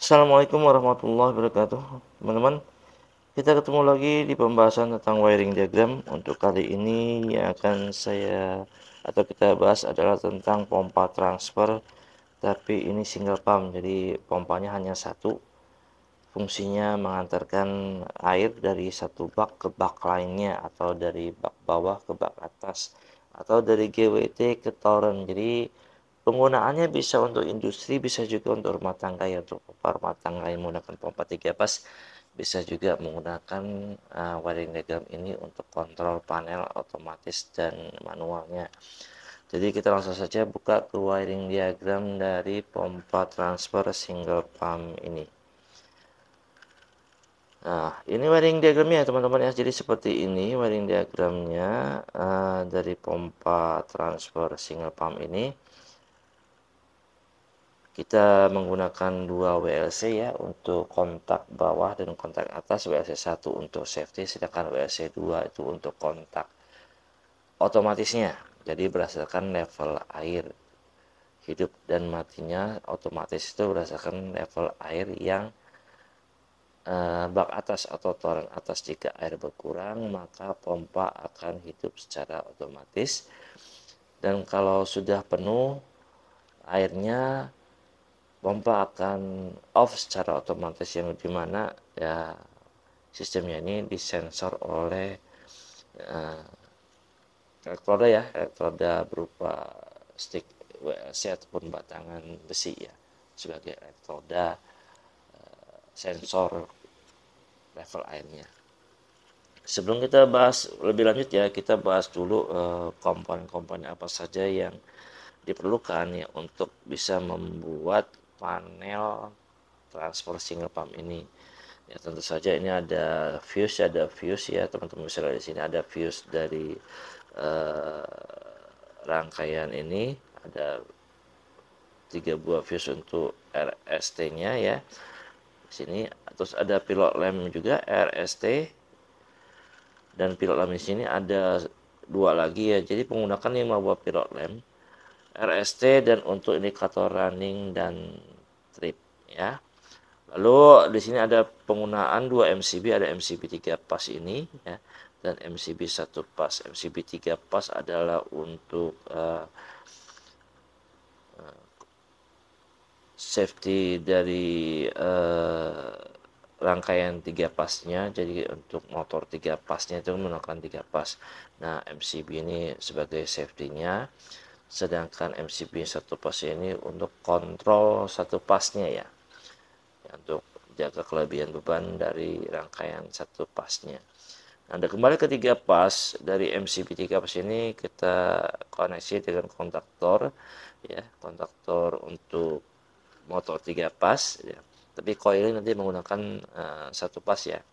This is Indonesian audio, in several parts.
Assalamualaikum warahmatullahi wabarakatuh. Teman-teman, kita ketemu lagi di pembahasan tentang wiring diagram. Untuk kali ini yang akan kita bahas adalah tentang pompa transfer, tapi ini single pump. Jadi pompanya hanya satu. Fungsinya mengantarkan air dari satu bak ke bak lainnya, atau dari bak bawah ke bak atas, atau dari GWT ke toren. Jadi penggunaannya bisa untuk industri, bisa juga untuk rumah tangga ya. Untuk rumah tangga yang menggunakan pompa 3 pas, bisa juga menggunakan wiring diagram ini untuk kontrol panel otomatis dan manualnya. Jadi kita langsung saja buka ke wiring diagram dari pompa transfer single pump ini. Nah, ini wiring diagramnya teman-teman ya. Jadi seperti ini wiring diagramnya dari pompa transfer single pump ini. Kita menggunakan dua WLC ya untuk kontak bawah dan kontak atas. WLC 1 untuk safety, sedangkan WLC 2 itu untuk kontak otomatisnya. Jadi berdasarkan level air hidup dan matinya, otomatis itu berdasarkan level air yang bak atas atau toren atas. Jika air berkurang, maka pompa akan hidup secara otomatis, dan kalau sudah penuh airnya, pompa akan off secara otomatis, yang dimana ya sistemnya ini disensor oleh elektroda ya, elektroda berupa stick WLC ataupun batangan besi ya, sebagai elektroda sensor level airnya. Sebelum kita bahas lebih lanjut ya, kita bahas dulu komponen-komponen apa saja yang diperlukan ya untuk bisa membuat panel transfer single pump ini. Ya tentu saja ini ada fuse ya teman-teman, bisa lihat di sini ada fuse dari rangkaian ini, ada 3 buah fuse untuk RST-nya ya. Di sini terus ada pilot lamp juga RST, dan pilot lamp di sini ada 2 lagi ya. Jadi menggunakan 5 buah pilot lamp RST dan untuk indikator running dan trip ya. Lalu di sini ada penggunaan 2 MCB, ada MCB 3 pas ini ya, dan MCB 1 pas. MCB 3 pas adalah untuk safety dari rangkaian 3 pasnya. Jadi untuk motor 3 pasnya itu menggunakan 3 pas. Nah, MCB ini sebagai safety-nya, sedangkan MCB 1 pas ini untuk kontrol 1 pasnya ya, untuk jaga kelebihan beban dari rangkaian 1 pasnya. Nah, kembali ke 3 pas, dari MCB 3 pas ini kita koneksi dengan kontaktor ya, kontaktor untuk motor 3 pas ya. Tapi coil nanti menggunakan 1 pas ya.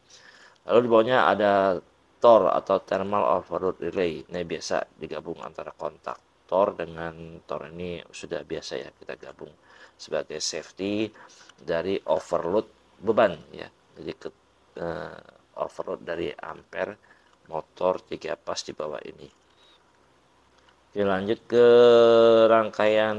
Lalu di bawahnya ada TOR atau thermal overload relay. Ini biasa digabung antara kontaktor dengan TOR, ini sudah biasa ya kita gabung sebagai safety dari overload beban ya. Jadi overload dari ampere motor 3 pas di bawah ini. Oke, lanjut ke rangkaian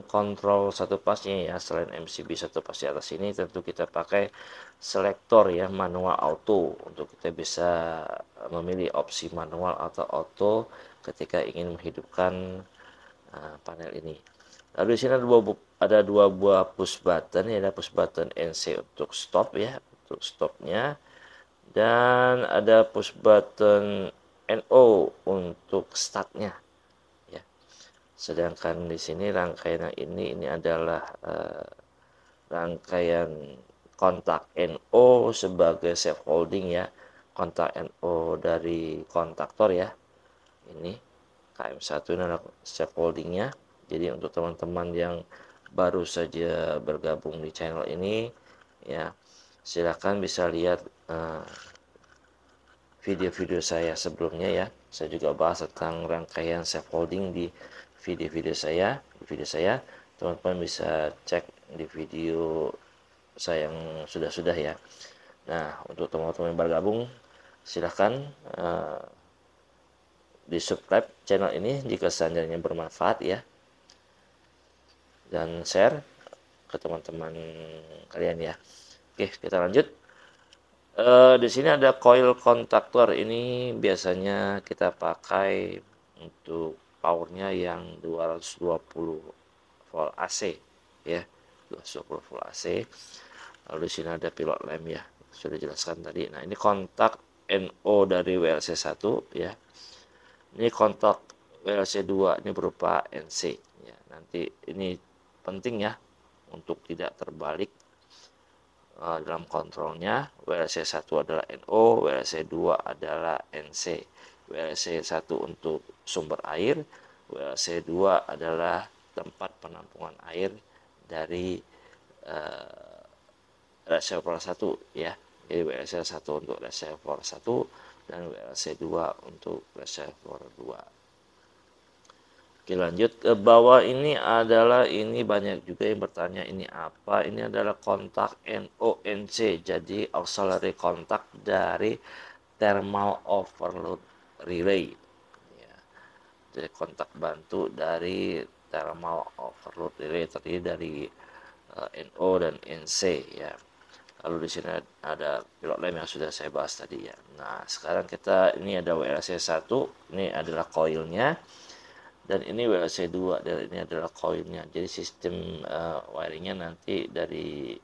kontrol 1 pasnya ya. Selain MCB 1 pas di atas ini, tentu kita pakai selektor ya, manual auto, untuk kita bisa memilih opsi manual atau auto ketika ingin menghidupkan panel ini. Lalu di sini ada dua buah push button ya, ada push button NC untuk stop ya, untuk stopnya, dan ada push button NO untuk startnya. Sedangkan di sini rangkaian ini adalah rangkaian kontak NO sebagai safe holding ya, kontak NO dari kontaktor ya. Ini KM1 ini adalah safe holdingnya. Jadi untuk teman-teman yang baru saja bergabung di channel ini ya, silahkan bisa lihat video-video saya sebelumnya ya. Saya juga bahas tentang rangkaian safe holding di video-video saya. Teman-teman bisa cek di video saya yang sudah ya. Nah, untuk teman-teman yang bergabung, silahkan di subscribe channel ini jika seandainya bermanfaat ya, dan share ke teman-teman kalian ya. Oke, kita lanjut. Di sini ada coil kontaktor, ini biasanya kita pakai untuk powernya yang 220 volt AC ya, 220 volt AC. Lalu di sini ada pilot lamp ya, sudah jelaskan tadi. Nah, ini kontak NO dari WLC 1 ya. Ini kontak WLC 2 ini berupa NC ya. Nanti ini penting ya untuk tidak terbalik dalam kontrolnya. WLC 1 adalah NO, WLC 2 adalah NC. WLC 1 untuk sumber air, WLC 2 adalah tempat penampungan air dari reservoir 1 ya. Jadi WLC 1 untuk reservoir 1 dan WLC 2 untuk reservoir 2. Oke, lanjut ke bawah. Ini adalah, ini banyak juga yang bertanya ini apa. Ini adalah kontak NONC, jadi auxiliary kontak dari thermal overload relay ya. Jadi kontak bantu dari thermal overload relay, terdiri dari NO dan NC ya. Lalu di sini ada pilot lamp yang sudah saya bahas tadi ya. Nah, sekarang kita, ini ada WLC 1, ini adalah coilnya. Dan ini WLC 2, dan ini adalah coilnya. Jadi sistem wiringnya nanti dari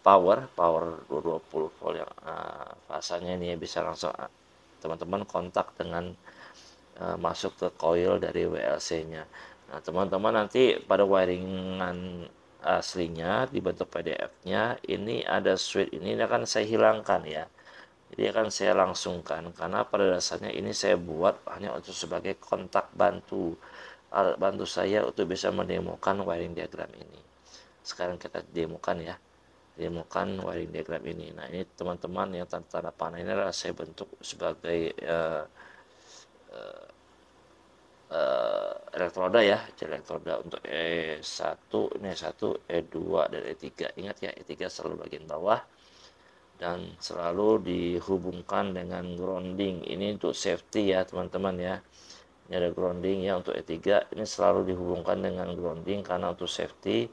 power 220 volt yang fasanya ini bisa langsung teman-teman kontak dengan masuk ke coil dari WLC-nya. Nah, teman-teman nanti pada wiringan aslinya dibentuk PDF-nya, ini ada switch, ini akan saya hilangkan ya. Jadi akan saya langsungkan, karena pada dasarnya ini saya buat hanya untuk sebagai kontak bantu, alat bantu saya untuk bisa mendemokan wiring diagram ini. Sekarang kita demokan ya, demokan wiring diagram ini. Nah, ini teman-teman yang tanda panah ini adalah saya bentuk sebagai elektroda ya, elektroda untuk E1, ini E1, E2 dan E3. Ingat ya, E3 selalu bagian bawah dan selalu dihubungkan dengan grounding. Ini untuk safety ya teman-teman ya. Ini ada grounding ya untuk E3, ini selalu dihubungkan dengan grounding karena untuk safety,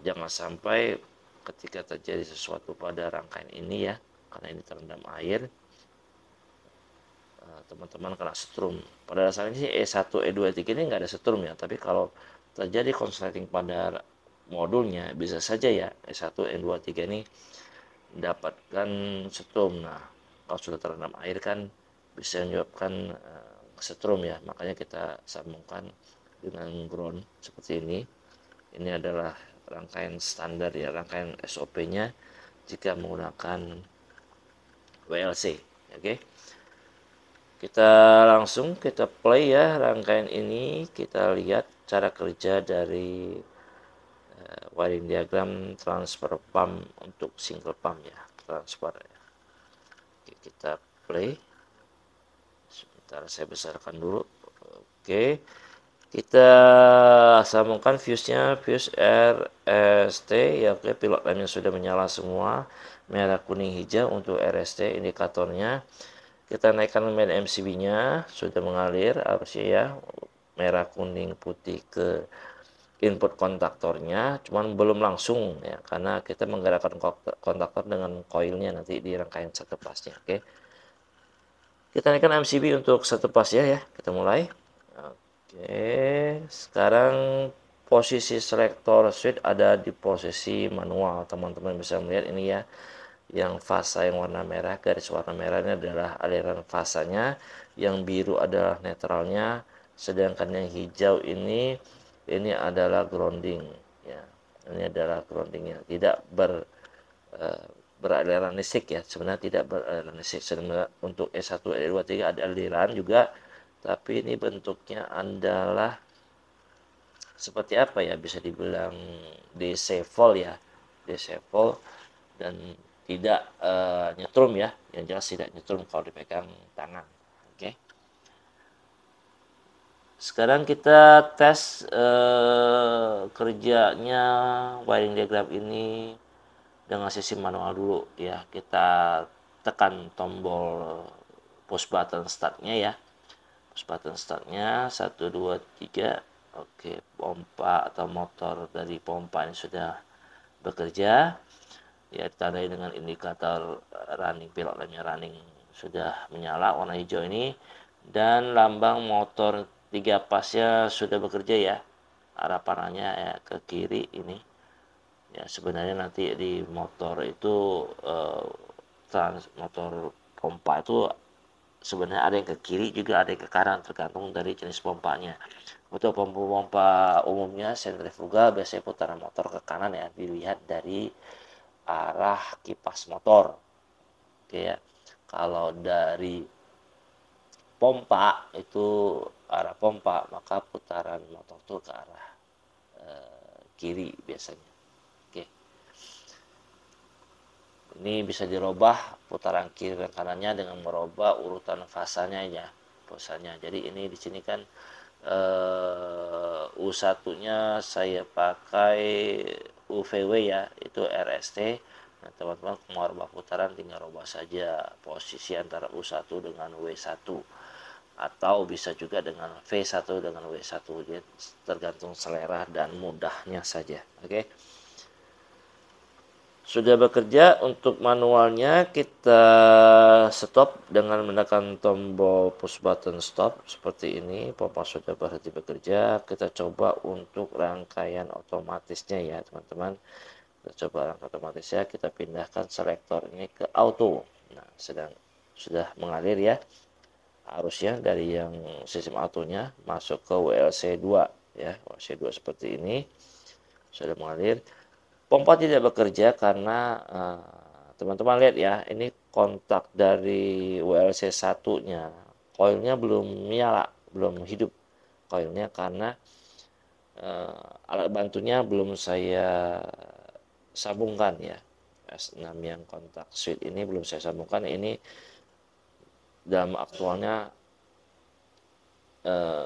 jangan sampai ketika terjadi sesuatu pada rangkaian ini ya, karena ini terendam air, teman-teman kena setrum. Pada dasarnya sih E1, E2, E3 ini nggak ada setrum ya, tapi kalau terjadi konsleting pada modulnya bisa saja ya E1, E2, E3 ini mendapatkan setrum. Nah, kalau sudah terendam air kan bisa menyebabkan setrum ya, makanya kita sambungkan dengan ground seperti ini. Ini adalah rangkaian standar ya, rangkaian SOP-nya jika menggunakan WLC. Oke. Kita langsung kita play ya rangkaian ini, kita lihat cara kerja dari wiring diagram transfer pump untuk single pump ya, transfer ya. Oke, kita play. Sebentar saya besarkan dulu. Oke, kita sambungkan fuse-nya, fuse RST ya. Oke, pilot lainnya sudah menyala semua, merah kuning hijau untuk RST indikatornya. Kita naikkan main MCB-nya, sudah mengalir harusnya ya, merah kuning putih ke input kontaktornya, cuman belum langsung ya, karena kita menggerakkan kontaktor dengan coilnya nanti di rangkaian satu pasnya. Oke, kita naikkan MCB untuk satu pasnya ya, kita mulai. Oke, sekarang posisi selektor switch ada di posisi manual, teman-teman bisa melihat ini ya. Yang fasa yang warna merah, garis warna merah ini adalah aliran fasanya, yang biru adalah netralnya, sedangkan yang hijau ini adalah grounding ya. Ini adalah groundingnya, tidak beraliran listrik ya, sebenarnya tidak beraliran listrik. Sebenarnya untuk E1, E2, E3 ada aliran juga, tapi ini bentuknya adalah seperti apa ya, bisa dibilang DC volt ya, DC volt, dan tidak nyetrum ya, yang jelas tidak nyetrum kalau dipegang tangan. Oke. Sekarang kita tes kerjanya wiring diagram ini dengan sistem manual dulu ya. Kita tekan tombol push button startnya ya, push button startnya 1, 2, 3. Oke, pompa atau motor dari pompa ini sudah bekerja, ya ditandai dengan indikator running, pilot lampnya running sudah menyala warna hijau ini, dan lambang motor 3 pasnya sudah bekerja ya, arah panahnya ya ke kiri ini. Ya sebenarnya nanti di motor itu motor pompa itu sebenarnya ada yang ke kiri juga ada yang ke kanan tergantung dari jenis pompanya. Untuk pompa-pompa umumnya sentrifugal biasanya putaran motor ke kanan ya, dilihat dari arah kipas motor. Oke ya. Kalau dari pompa itu arah pompa, maka putaran motor itu ke arah kiri biasanya. Oke. Ini bisa dirubah putaran kiri dan kanannya dengan merubah urutan fasanya ya, fasanya. Jadi ini di sini kan U1-nya saya pakai UVW ya, itu RST. Nah, teman-teman mau rubah putaran tinggal rubah saja posisi antara U1 dengan W1, atau bisa juga dengan V1 dengan W1. Jadi tergantung selera dan mudahnya saja. Oke. Sudah bekerja. Untuk manualnya kita stop dengan menekan tombol push button stop seperti ini. Pompa sudah berhenti bekerja. Kita coba untuk rangkaian otomatisnya ya teman-teman. Kita coba rangkaian otomatisnya, kita pindahkan selektor ini ke auto. Nah, sudah mengalir ya arusnya dari yang sistem autonya masuk ke WLC 2 ya, WLC 2 seperti ini sudah mengalir. Pompa tidak bekerja karena teman-teman lihat ya, ini kontak dari WLC 1-nya, koilnya belum nyala, belum hidup koilnya karena alat bantunya belum saya sambungkan ya. S6 yang kontak switch ini belum saya sambungkan. Ini dalam aktualnya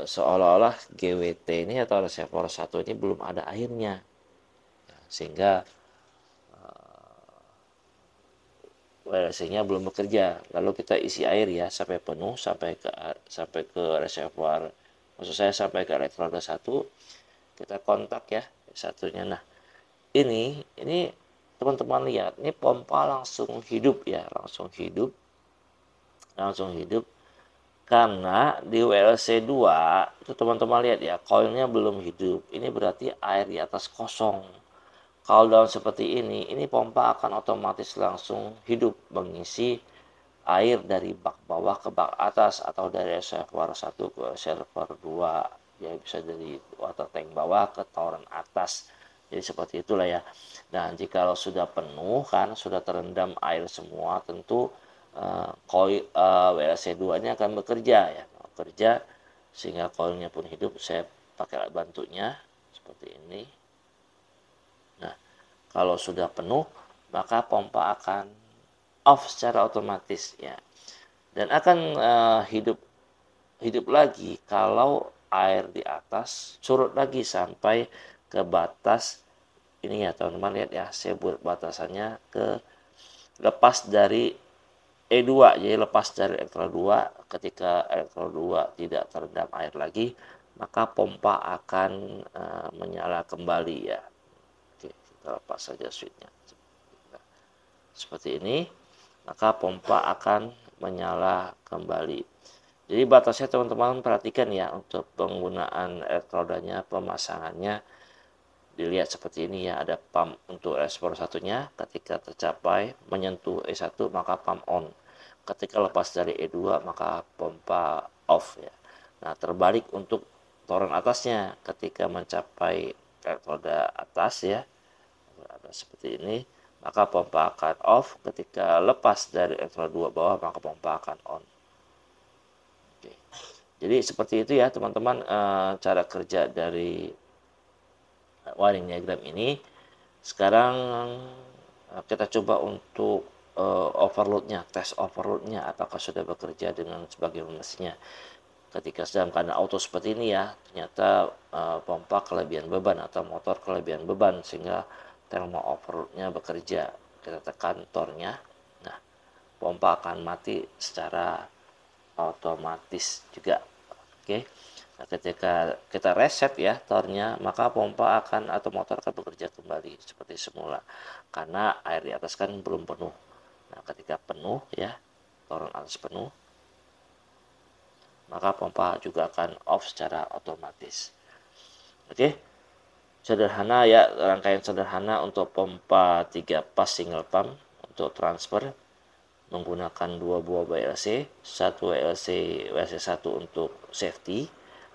seolah-olah GWT ini atau reservoir 1 ini belum ada airnya, sehingga WLC-nya belum bekerja. Lalu kita isi air ya sampai penuh, sampai ke reservoir, maksud saya sampai ke elektroda 1. Kita kontak ya satunya. Nah, ini teman-teman lihat, ini pompa langsung hidup ya, langsung hidup karena di WLC 2 itu teman-teman lihat ya, koilnya belum hidup. Ini berarti air di atas kosong. Kalau dalam seperti ini pompa akan otomatis langsung hidup mengisi air dari bak bawah ke bak atas, atau dari reservoir 1 ke reservoir 2. Ya bisa dari water tank bawah ke toren atas. Jadi seperti itulah ya. Nah, jika sudah penuh kan, sudah terendam air semua, tentu koil WLC 2 ini akan bekerja ya. Bekerja sehingga koilnya pun hidup. Saya pakai alat bantunya seperti ini. Nah, kalau sudah penuh, maka pompa akan off secara otomatis ya. Dan akan hidup lagi kalau air di atas surut lagi sampai ke batas ini ya teman-teman, lihat ya, saya buat batasannya ke lepas dari E2. Jadi lepas dari elektroda 2, ketika elektroda 2 tidak terendam air lagi, maka pompa akan menyala kembali ya. Oke, kita lepas saja switchnya seperti ini, maka pompa akan menyala kembali. Jadi batasnya teman-teman perhatikan ya, untuk penggunaan elektrodanya, pemasangannya dilihat seperti ini ya. Ada pump untuk reservoir satunya, ketika tercapai menyentuh E1 maka pump on, ketika lepas dari E2 maka pompa off ya. Nah, terbalik untuk toren atasnya, ketika mencapai elektroda atas ya, ada seperti ini, maka pompa akan off. Ketika lepas dari elektroda 2 bawah maka pompa akan on. Oke. Jadi seperti itu ya teman-teman, cara kerja dari wiring diagram ini. Sekarang kita coba untuk overloadnya, tes overloadnya apakah sudah bekerja dengan sebagaimana mestinya. Ketika dalam keadaan auto seperti ini ya, ternyata pompa kelebihan beban atau motor kelebihan beban, sehingga thermal overloadnya bekerja. Kita tekan tornya, nah pompa akan mati secara otomatis juga. Oke. Nah, ketika kita reset ya tornya, maka pompa akan atau motor akan bekerja kembali seperti semula. Karena air di atas kan belum penuh. Nah, ketika penuh ya, toren atas penuh, maka pompa juga akan off secara otomatis. Oke, sederhana ya, rangkaian sederhana untuk pompa 3 pas single pump untuk transfer menggunakan 2 buah WLC, 1 WLC 1 untuk safety.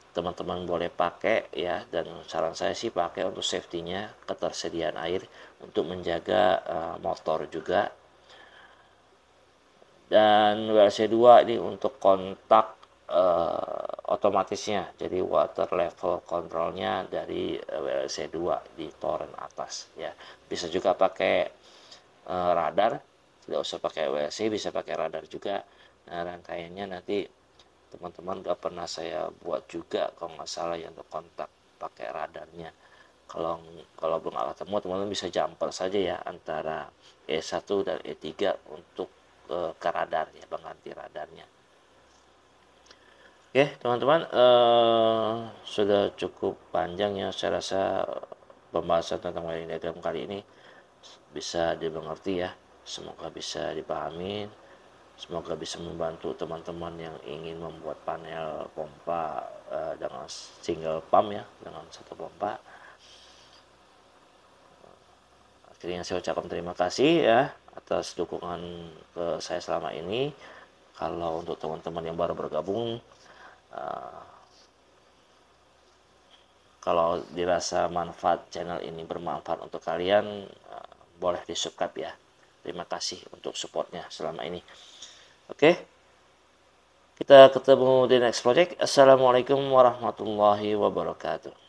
Teman-teman boleh pakai ya, dan saran saya sih pakai untuk safety-nya, ketersediaan air untuk menjaga motor juga. Dan WLC 2 ini untuk kontak otomatisnya, jadi water level controlnya dari WLC 2 di toren atas ya. Bisa juga pakai radar, tidak usah pakai WLC, bisa pakai radar juga. Nah, rangkaiannya nanti teman-teman udah pernah saya buat juga kalau nggak salah ya, untuk kontak pakai radarnya. Kalau belum ketemu, teman-teman bisa jumper saja ya antara E1 dan E3 untuk ke radar ya, mengganti radarnya. Oke teman-teman, sudah cukup panjang ya, saya rasa pembahasan tentang wiring diagram kali ini bisa dimengerti ya, semoga bisa dipahami, semoga bisa membantu teman-teman yang ingin membuat panel pompa dengan single pump ya, dengan satu pompa. Akhirnya saya ucapkan terima kasih ya atas dukungan ke saya selama ini. Kalau untuk teman-teman yang baru bergabung, kalau dirasa manfaat channel ini bermanfaat untuk kalian, boleh di subscribe ya. Terima kasih untuk supportnya selama ini. Oke, kita ketemu di next project. Assalamualaikum warahmatullahi wabarakatuh.